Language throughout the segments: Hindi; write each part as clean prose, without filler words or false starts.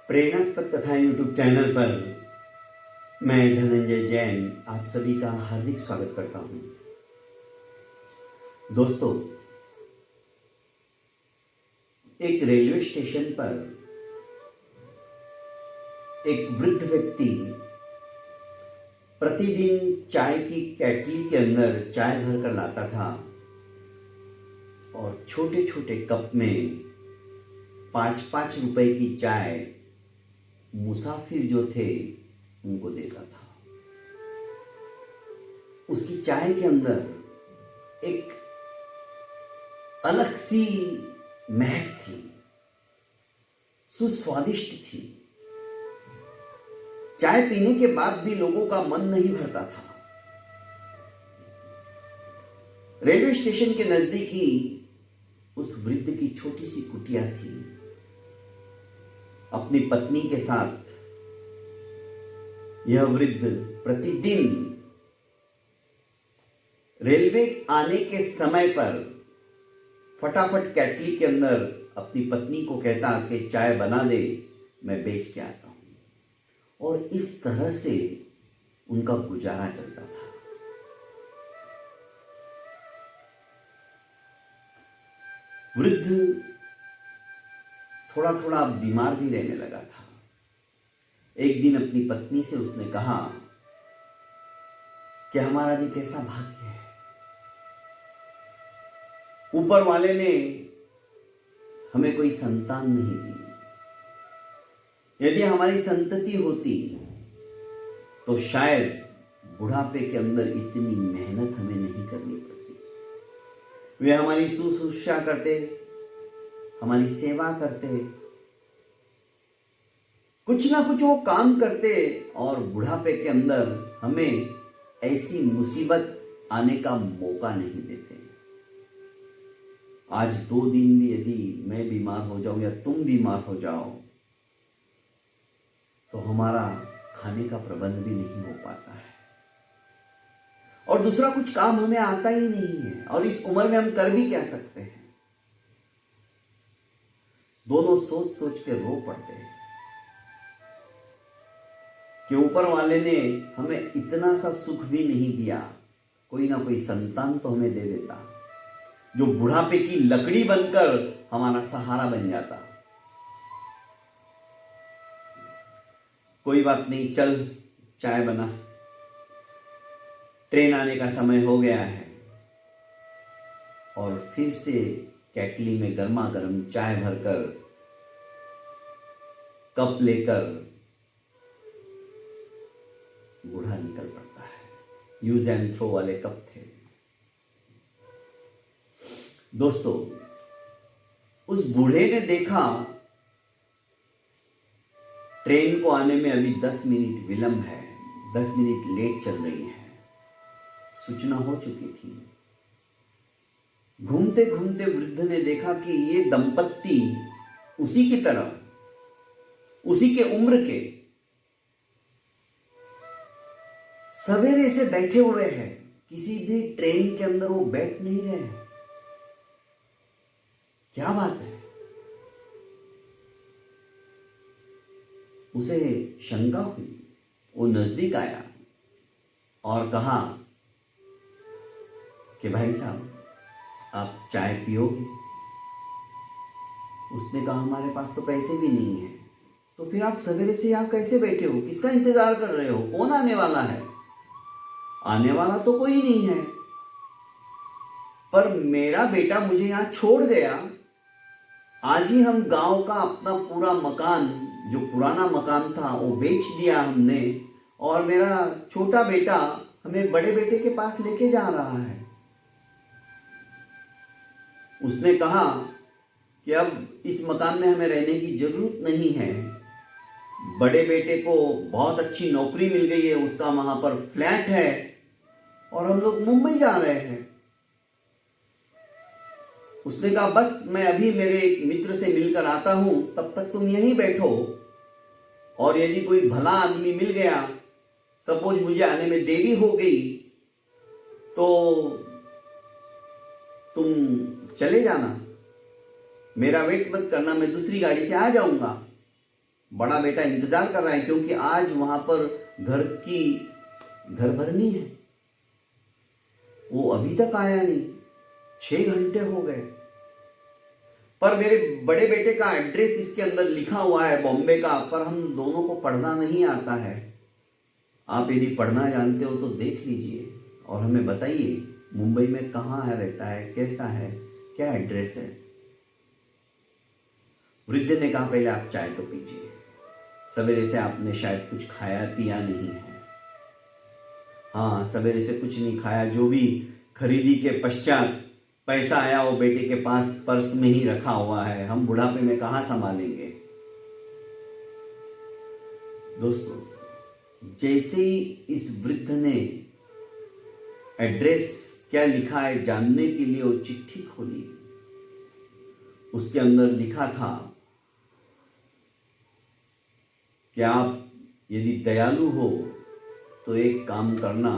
प्रेरणास्पद कथाएं यूट्यूब चैनल पर मैं धनंजय जैन आप सभी का हार्दिक स्वागत करता हूं। दोस्तों, एक रेलवे स्टेशन पर एक वृद्ध व्यक्ति प्रतिदिन चाय की केटली के अंदर चाय भरकर लाता था और छोटे छोटे कप में 5-5 रुपए की चाय मुसाफिर जो थे उनको देता था। उसकी चाय के अंदर एक अलग सी महक थी, सुस्वादिष्ट थी। चाय पीने के बाद भी लोगों का मन नहीं भरता था। रेलवे स्टेशन के नजदीक ही उस वृद्ध की छोटी सी कुटिया थी। अपनी पत्नी के साथ यह वृद्ध प्रतिदिन रेलवे आने के समय पर फटाफट केटली के अंदर अपनी पत्नी को कहता कि चाय बना दे, मैं बेच के आता हूं। और इस तरह से उनका गुजारा चलता था। वृद्ध थोड़ा थोड़ा बीमार भी रहने लगा था। एक दिन अपनी पत्नी से उसने कहा कि हमारा भी कैसा भाग्य है, ऊपर वाले ने हमें कोई संतान नहीं दी। यदि हमारी संतति होती तो शायद बुढ़ापे के अंदर इतनी मेहनत हमें नहीं करनी पड़ती। वे हमारी शुश्रूषा करते, हमारी सेवा करते, कुछ ना कुछ वो काम करते और बुढ़ापे के अंदर हमें ऐसी मुसीबत आने का मौका नहीं देते। आज 2 दिन भी यदि मैं बीमार हो जाऊं या तुम बीमार हो जाओ तो हमारा खाने का प्रबंध भी नहीं हो पाता है और दूसरा कुछ काम हमें आता ही नहीं है। और इस उम्र में हम कर भी क्या सकते हैं। दोनों सोच सोच के रो पड़ते हैं कि ऊपर वाले ने हमें इतना सा सुख भी नहीं दिया, कोई ना कोई संतान तो हमें दे देता जो बुढ़ापे की लकड़ी बनकर हमारा सहारा बन जाता। कोई बात नहीं, चल चाय बना, ट्रेन आने का समय हो गया है। और फिर से केटली में गर्मा गर्म चाय भरकर कप लेकर बूढ़ा निकल पड़ता है। यूज एंड थ्रो वाले कप थे। दोस्तों, उस बूढ़े ने देखा ट्रेन को आने में अभी 10 मिनट विलंब है, 10 मिनट लेट चल रही है, सूचना हो चुकी थी। घूमते घूमते वृद्ध ने देखा कि ये दंपत्ति उसी की तरह, उसी के उम्र के सवेरे से बैठे हुए हैं। किसी भी ट्रेन के अंदर वो बैठ नहीं रहे। क्या बात है। उसे शंका हुई। वो नजदीक आया और कहा कि भाई साहब, आप चाय पियोगे? उसने कहा हमारे पास तो पैसे भी नहीं है। तो फिर आप सवेरे से यहां कैसे बैठे हो? किसका इंतजार कर रहे हो? कौन आने वाला है? आने वाला तो कोई नहीं है, पर मेरा बेटा मुझे यहां छोड़ गया। आज ही हम गांव का अपना पूरा मकान, जो पुराना मकान था, वो बेच दिया हमने और मेरा छोटा बेटा हमें बड़े बेटे के पास लेके जा रहा है। उसने कहा कि अब इस मकान में हमें रहने की जरूरत नहीं है। बड़े बेटे को बहुत अच्छी नौकरी मिल गई है, उसका वहां पर फ्लैट है और हम लोग मुंबई जा रहे हैं। उसने कहा बस मैं अभी मेरे एक मित्र से मिलकर आता हूं, तब तक तुम यहीं बैठो और यदि कोई भला आदमी मिल गया, सपोज मुझे आने में देरी हो गई, तो तुम चले जाना, मेरा वेट मत करना, मैं दूसरी गाड़ी से आ जाऊंगा। बड़ा बेटा इंतजार कर रहा है, क्योंकि आज वहां पर घर भरनी है। वो अभी तक आया नहीं, 6 घंटे हो गए। पर मेरे बड़े बेटे का एड्रेस इसके अंदर लिखा हुआ है बॉम्बे का, पर हम दोनों को पढ़ना नहीं आता है। आप यदि पढ़ना जानते हो तो देख लीजिए और हमें बताइए मुंबई में कहाँ है, रहता है, कैसा है, क्या एड्रेस है। वृद्ध ने कहा पहले आप चाय तो पीजिए, सवेरे से आपने शायद कुछ खाया पिया नहीं है। हाँ, सवेरे से कुछ नहीं खाया, जो भी खरीदी के पश्चात पैसा आया वो बेटे के पास पर्स में ही रखा हुआ है, हम बुढ़ापे में कहाँ संभालेंगे। दोस्तों, जैसे ही इस वृद्ध ने एड्रेस क्या लिखा है जानने के लिए वो चिट्ठी खोली, उसके अंदर लिखा था कि आप यदि दयालु हो तो एक काम करना,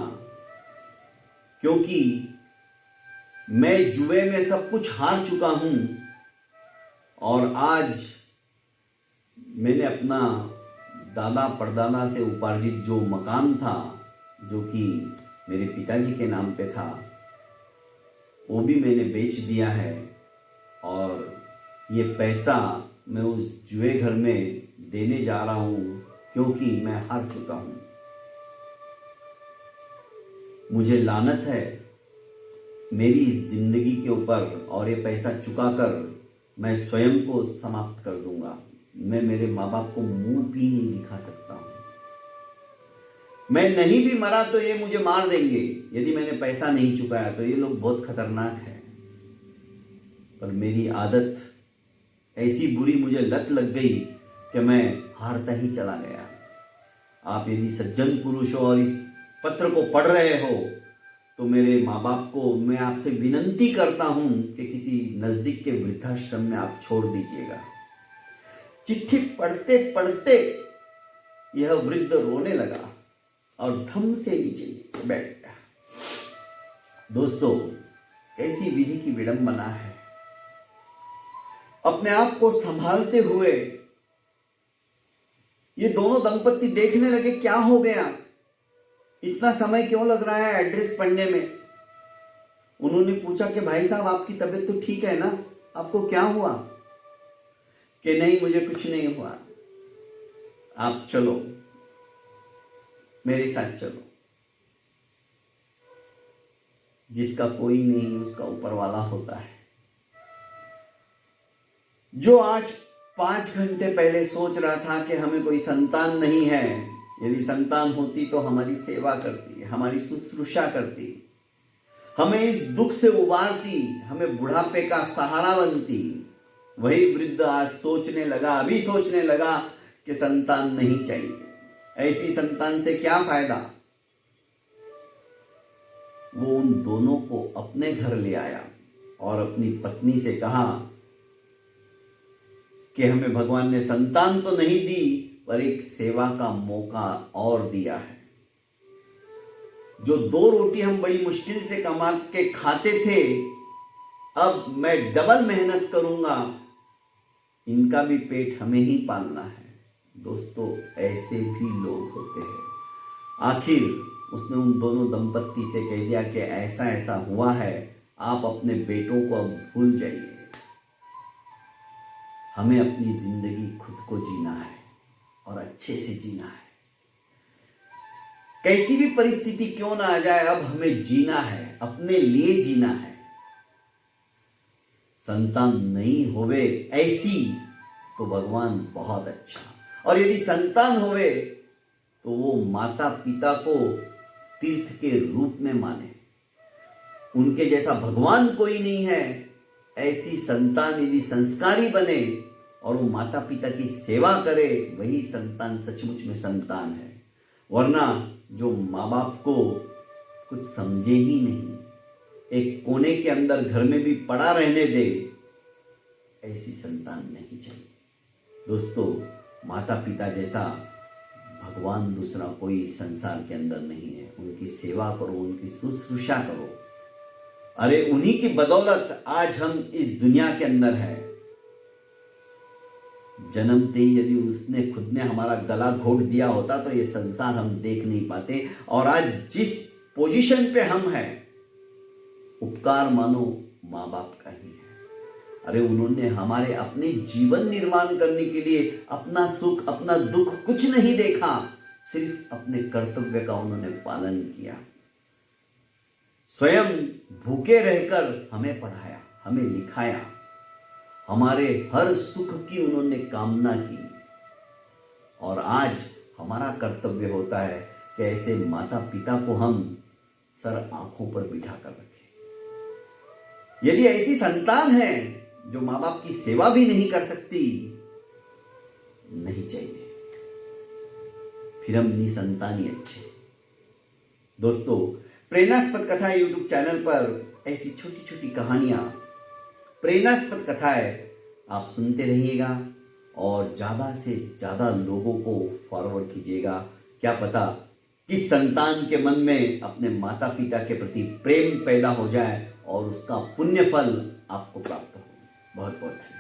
क्योंकि मैं जुए में सब कुछ हार चुका हूं और आज मैंने अपना दादा परदादा से उपार्जित जो मकान था, जो कि मेरे पिताजी के नाम पे था, वो भी मैंने बेच दिया है और ये पैसा मैं उस जुए घर में देने जा रहा हूं, क्योंकि मैं हार चुका हूं। मुझे लानत है मेरी इस जिंदगी के ऊपर और ये पैसा चुकाकर मैं स्वयं को समाप्त कर दूंगा। मैं मेरे माँ बाप को मुंह भी नहीं दिखा सकता हूं। मैं नहीं भी मरा तो ये मुझे मार देंगे यदि मैंने पैसा नहीं चुकाया तो। ये लोग बहुत खतरनाक है, पर मेरी आदत ऐसी बुरी, मुझे लत लग गई कि मैं हारता ही चला गया। आप यदि सज्जन पुरुष हो और इस पत्र को पढ़ रहे हो तो मेरे माँ बाप को मैं आपसे विनंती करता हूं कि किसी नजदीक के वृद्धाश्रम में आप छोड़ दीजिएगा। चिट्ठी पढ़ते पढ़ते यह वृद्ध रोने लगा और धम से नीचे बैठ गया। दोस्तों, कैसी विधि की विडंबना है। अपने आप को संभालते हुए ये दोनों दंपति देखने लगे क्या हो गया, इतना समय क्यों लग रहा है एड्रेस पढ़ने में। उन्होंने पूछा कि भाई साहब आपकी तबीयत तो ठीक है ना, आपको क्या हुआ? कि नहीं मुझे कुछ नहीं हुआ, आप चलो मेरे साथ चलो। जिसका कोई नहीं उसका ऊपर वाला होता है। जो आज 5 घंटे पहले सोच रहा था कि हमें कोई संतान नहीं है, यदि संतान होती तो हमारी सेवा करती, हमारी शुश्रूषा करती, हमें इस दुख से उबारती, हमें बुढ़ापे का सहारा बनती, वही वृद्ध आज सोचने लगा, अभी सोचने लगा कि संतान नहीं चाहिए। ऐसी संतान से क्या फायदा। वो उन दोनों को अपने घर ले आया और अपनी पत्नी से कहा कि हमें भगवान ने संतान तो नहीं दी पर एक सेवा का मौका और दिया है। जो 2 रोटी हम बड़ी मुश्किल से कमा के खाते थे, अब मैं डबल मेहनत करूंगा, इनका भी पेट हमें ही पालना है। दोस्तों, ऐसे भी लोग होते हैं। आखिर उसने उन दोनों दंपत्ति से कह दिया कि ऐसा ऐसा हुआ है, आप अपने बेटों को अब भूल जाइए, हमें अपनी जिंदगी खुद को जीना है और अच्छे से जीना है। कैसी भी परिस्थिति क्यों ना आ जाए, अब हमें जीना है, अपने लिए जीना है। संतान नहीं होवे ऐसी तो भगवान बहुत अच्छा, और यदि संतान होवे तो वो माता पिता को तीर्थ के रूप में माने। उनके जैसा भगवान कोई नहीं है। ऐसी संतान यदि संस्कारी बने और वो माता पिता की सेवा करे, वही संतान सचमुच में संतान है। वरना जो माँ बाप को कुछ समझे ही नहीं, एक कोने के अंदर घर में भी पड़ा रहने दे, ऐसी संतान नहीं चाहिए। दोस्तों, माता पिता जैसा भगवान दूसरा कोई इस संसार के अंदर नहीं है। उनकी सेवा करो, उनकी शुश्रूषा करो। अरे उन्हीं की बदौलत आज हम इस दुनिया के अंदर हैं। जन्मते ही यदि उसने खुद ने हमारा गला घोट दिया होता तो ये संसार हम देख नहीं पाते। और आज जिस पोजीशन पे हम हैं, उपकार मानो माँ बाप का ही है। अरे उन्होंने हमारे अपने जीवन निर्माण करने के लिए अपना सुख अपना दुख कुछ नहीं देखा, सिर्फ अपने कर्तव्य का उन्होंने पालन किया। स्वयं भूखे रहकर हमें पढ़ाया, हमें लिखाया, हमारे हर सुख की उन्होंने कामना की। और आज हमारा कर्तव्य होता है कि ऐसे माता पिता को हम सर आंखों पर बिठा कर रखें। यदि ऐसी संतान है जो माँ बाप की सेवा भी नहीं कर सकती, नहीं चाहिए, फिर हम निसंतान ही अच्छे। दोस्तों, प्रेरणास्पद कथा यूट्यूब चैनल पर ऐसी छोटी छोटी कहानियां, प्रेरणास्पद कथाएं आप सुनते रहिएगा और ज़्यादा से ज़्यादा लोगों को फॉरवर्ड कीजिएगा। क्या पता किस संतान के मन में अपने माता पिता के प्रति प्रेम पैदा हो जाए और उसका पुण्य फल आपको प्राप्त हो। बहुत बहुत धन्यवाद।